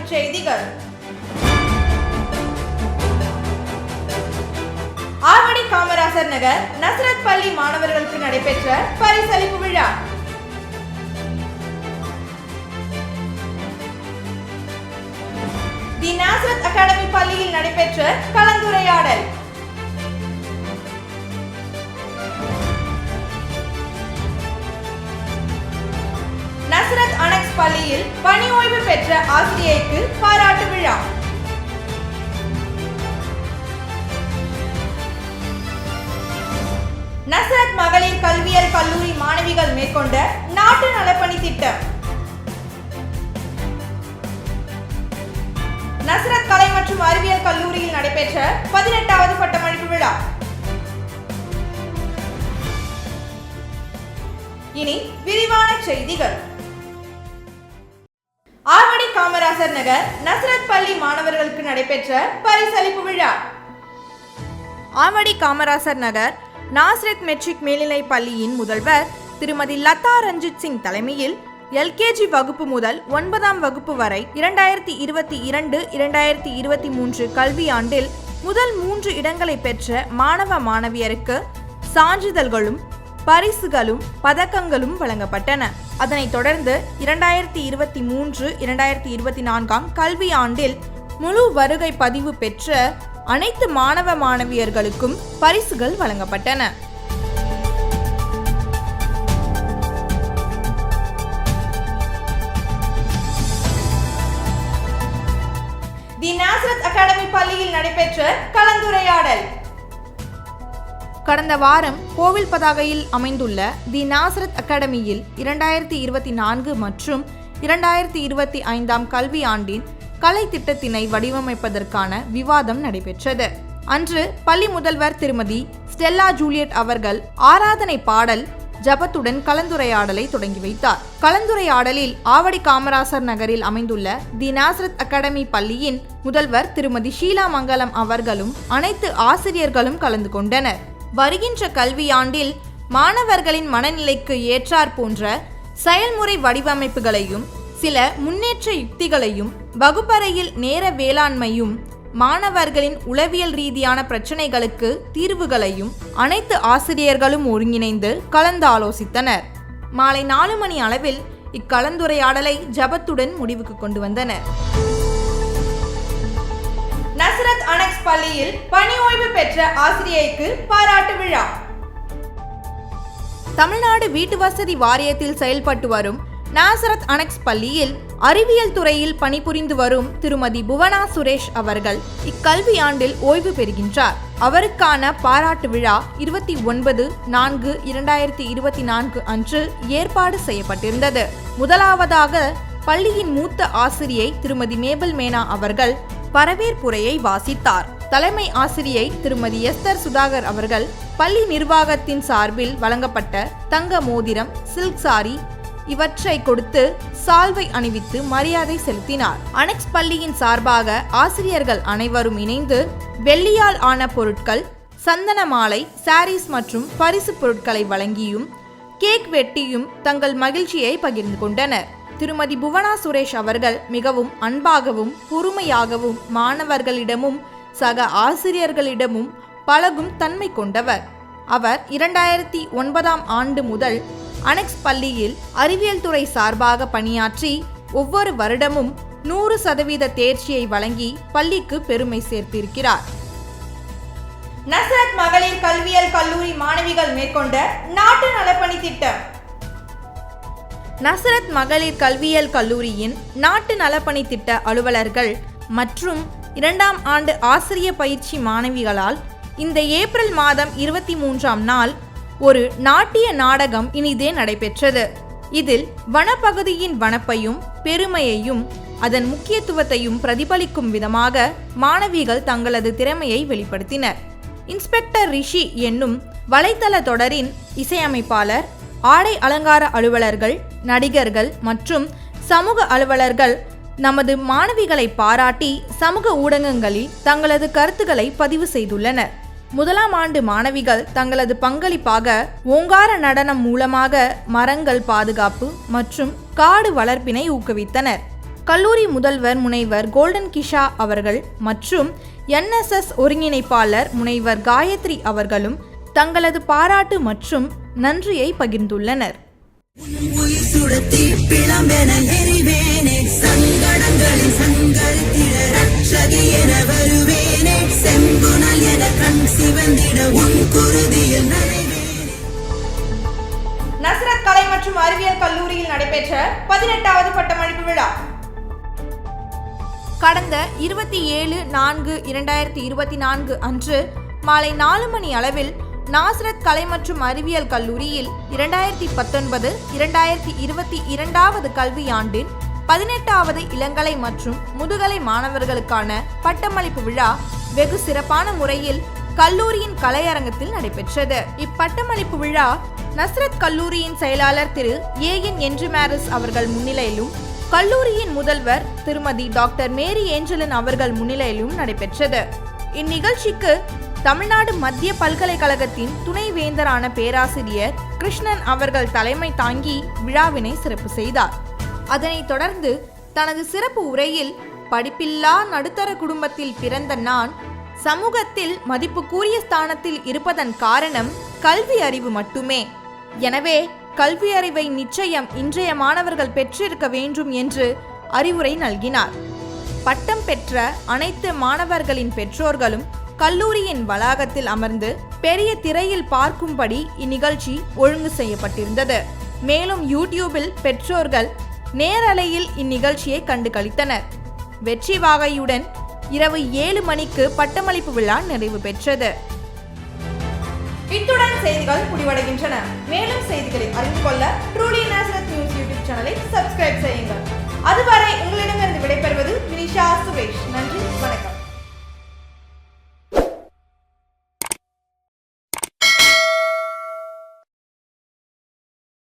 தலைப்புச் செய்திகள். ஆவடி காமராசர் நகர் நஸ்ரத் பள்ளி மாணவர்களுக்கு நடைபெற்ற பரிசளிப்பு விழா. தி நாசரத் அகாடமி பள்ளியில் நடைபெற்ற கலந்துரையாடல். நஸ்ரத் அனெக்ஸ் பள்ளியில் பணி ஓய்வு பெற்ற ஆசிரியைக்கு பாராட்டு விழா. நஸ்ரத் மகளிர் கல்வியியல் கல்லூரி மாணவிகள் மேற்கொண்ட நாட்டு நலப்பணி திட்டம். நஸ்ரத் கலை மற்றும் அறிவியல் கல்லூரியில் நடைபெற்ற 18வது பட்டமளிப்பு விழா. இனி விரிவான செய்திகள். ஆவடி காமராசர் நகர் நஸ்ரத் பள்ளி மாணவர்களுக்கு நடைபெற்ற பரிசளிப்பு விழா. ஆவடி காமராசர் நகர் நாஸ்ரத் மெட்ரிக் மேல்நிலைப் பள்ளியின் முதல்வர் திருமதி லதா ரஞ்சித் சிங் தலைமையில் LKG வகுப்பு முதல் 9ஆம் வகுப்பு வரை 2022-2023 கல்வியாண்டில் முதல் 3 இடங்களை பெற்ற மாணவ மாணவியருக்கு சான்றிதழ்களும் பரிசுகளும் பதக்கங்களும் வழங்கப்பட்டன. அதனைத் தொடர்ந்து 2023-2024 கல்வியாண்டில் முழு வருகை பதிவு பெற்ற அனைத்து மாணவ மாணவியர்களுக்கும் பரிசுகள் வழங்கப்பட்டன. தி நாசரத் அகாடமி பள்ளியில் நடைபெற்ற கலந்துரையாடல். கடந்த வாரம் கோவில் பதாகையில் அமைந்துள்ள தி நாசரத் அகாடமியில் 2024 மற்றும் 2025 கல்வியாண்டின் கலை திட்டத்தினை வடிவமைப்பதற்கான விவாதம் நடைபெற்றது. அன்று பள்ளி முதல்வர் திருமதி ஸ்டெல்லா ஜூலியட் அவர்கள் ஆராதனை பாடல் ஜபத்துடன் கலந்துரையாடலை தொடங்கி வைத்தார். கலந்துரையாடலில் ஆவடி காமராசர் நகரில் அமைந்துள்ள தி நாசரத் அகாடமி பள்ளியின் முதல்வர் திருமதி ஷீலா மங்கலம் அவர்களும் அனைத்து ஆசிரியர்களும் கலந்து கொண்டனர். வருகின்ற கல்வியாண்டில் மாணவர்களின் மனநிலைக்கு ஏற்றார் போன்ற செயல்முறை வடிவமைப்புகளையும் சில முன்னேற்ற யுக்திகளையும் வகுப்பறையில் நேர வேளாண்மையும் மாணவர்களின் உளவியல் ரீதியான பிரச்சனைகளுக்கு தீர்வுகளையும் அனைத்து ஆசிரியர்களும் ஒருங்கிணைந்து கலந்து ஆலோசித்தனர். மாலை 4 மணி அளவில் இக்கலந்துரையாடலை ஜபத்துடன் முடிவுக்கு கொண்டு வந்தனர். நஸ்ரத் அனெக்ஸ் பள்ளியில் பணி ஓய்வு பெற்ற ஆசிரியைக்கு பாராட்டு விழா. தமிழ்நாடு வீட்டு வசதி வாரியத்தில் செயல்பட்டு வரும் நாசரத் அனெக்ஸ் பள்ளியில் அறிவியல் துறையில் பணிபுரிந்து வரும் திருமதி புவனா சுரேஷ் அவர்கள் இக்கல்வியாண்டில் ஓய்வு பெறுகின்றார். அவருக்கான பாராட்டு விழா 29/4/2024 அன்று ஏற்பாடு செய்யப்பட்டிருந்தது. முதலாவதாக பள்ளியின் மூத்த ஆசிரியை திருமதி மேபல் மேனா அவர்கள் வரவேற்புரையை வாசித்தார். தலைமை ஆசிரியை திருமதி எஸ்தர் சுதாகர் அவர்கள் பள்ளி நிர்வாகத்தின் சார்பில் வழங்கப்பட்ட தங்க மோதிரம், சில்க் சாரி இவற்றை கொடுத்து சால்வை அணிவித்து மரியாதை செலுத்தினார். அனெக்ஸ் பள்ளியின் சார்பாக ஆசிரியர்கள் அனைவரும் இணைந்து வெள்ளியால் ஆன பொருட்கள், சந்தன மாலை, சாரீஸ் மற்றும் பரிசு பொருட்களை வழங்கியும் கேக் வெட்டியும் தங்கள் மகிழ்ச்சியை பகிர்ந்து கொண்டனர். திருமதி புவனா சுரேஷ் அவர்கள் மிகவும் அன்பாகவும் பொறுமையாகவும் மாணவர்களிடமும் சக ஆசிரியர்களிடமும் பழகும் தன்மை கொண்டவர். அவர் 2009ஆம் ஆண்டு முதல் அனெக்ஸ் பள்ளியில் அறிவியல் துறை சார்பாக பணியாற்றி ஒவ்வொரு வருடமும் 100% தேர்ச்சியை வழங்கி பள்ளிக்கு பெருமை சேர்த்திருக்கிறார். நஸ்ரத் மகளிர் கல்வியியல் கல்லூரி மாணவிகள் மேற்கொண்ட நாட்டு நலப்பணி திட்டம். நஸ்ரத் மகளிர் கல்வியியல் கல்லூரியின் நாட்டு நலப்பணி திட்ட அலுவலர்கள் மற்றும் 2ஆம் ஆண்டு ஆசிரிய பயிற்சி மாணவிகளால் இந்த ஏப்ரல் மாதம் 23ஆம் நாள் ஒரு நாட்டிய நாடகம் இனிதே நடைபெற்றது. இதில் வனப்பகுதியின் வனப்பையும் பெருமையையும் அதன் முக்கியத்துவத்தையும் பிரதிபலிக்கும் விதமாக மாணவிகள் தங்களது திறமையை வெளிப்படுத்தினர். இன்ஸ்பெக்டர் ரிஷி என்னும் வலைத்தள தொடரின் இசையமைப்பாளர், ஆடை அலங்கார அலுவலர்கள், நடிகர்கள் மற்றும் சமூக அலுவலர்கள் நமது மாணவிகளை பாராட்டி சமூக ஊடகங்களில் தங்களது கருத்துக்களை பதிவு செய்துள்ளனர். 1ஆம் ஆண்டு மாணவிகள் தங்களது பங்களிப்பாக ஓங்கார நடனம் மூலமாக மரங்கள் பாதுகாப்பு மற்றும் காடு வளர்ப்பினை ஊக்குவித்தனர். கல்லூரி முதல்வர் முனைவர் கோல்டன் கிஷா அவர்கள் மற்றும் NSS ஒருங்கிணைப்பாளர் முனைவர் காயத்ரி அவர்களும் தங்களது பாராட்டு மற்றும் நன்றியை பகிர்ந்துள்ளனர். நஸ்ரத் கலை மற்றும் அறிவியல் கல்லூரியில் நடைபெற்ற 18வது பட்டமளிப்பு விழா கடந்த 27/4/2024 அன்று மாலை 4 மணி அளவில் நாஸ்ரத் கலை மற்றும் அறிவியல் கல்லூரியில் 2019-2022 கல்வியாண்டின் 18வது இளங்கலை மற்றும் முதுகலை மாணவர்களுக்கான பட்டமளிப்பு விழா வெகு சிறப்பான முறையில் கல்லூரியின் கலையரங்கத்தில் நடைபெற்றது. இப்பட்டமளிப்பு விழா நஸ்ரத் கல்லூரியின் செயலாளர் திரு AN என்ஜிமேரிஸ் அவர்கள் முன்னிலையிலும் கல்லூரியின் முதல்வர் திருமதி டாக்டர் மேரி ஏஞ்சலின் அவர்கள் முன்னிலையிலும் நடைபெற்றது. இந்நிகழ்ச்சிக்கு தமிழ்நாடு மத்திய பல்கலைக்கழகத்தின் துணைவேந்தரான பேராசிரியர் கிருஷ்ணன் அவர்கள் தலைமை தாங்கி விழாவினை சிறப்பு செய்தார். அதனைத் தொடர்ந்து தனது சிறப்பு உரையில், படிப்பில்லா நடுத்தர குடும்பத்தில் பிறந்த நான் சமூகத்தில் மதிப்புக்குரிய ஸ்தானத்தில் இருப்பதன் காரணம் கல்வி அறிவு மட்டுமே. எனவே கல்வி அறிவை நிச்சயம் இன்றைய மாணவர்கள் பெற்றிருக்க வேண்டும் என்று அறிவுரை நல்கினார். பட்டம் பெற்ற அனைத்து மாணவர்களின் பெற்றோர்களும் கல்லூரியின் வளாகத்தில் அமர்ந்து பெரிய திரையில் பார்க்கும்படி இந்நிகழ்ச்சி ஒழுங்கு செய்யப்பட்டிருந்தது. மேலும் யூடியூபில் பெற்றோர்கள் நேரலையில் இந்நிகழ்ச்சியை கண்டு களித்தனர். வெற்றி வாகையுடன் இரவு 7 மணிக்கு பட்டமளிப்பு விழா நிறைவு பெற்றது. இத்துடன் செய்திகள் முடிவடைகின்றன. மேலும் செய்திகளை அறிந்து கொள்ள ட்ரூலி நாஸ்ரத் நியூஸ் யூடியூப் சேனலை சப்ஸ்கிரைப் செய்யுங்கள். அதுவரை உங்களிடம்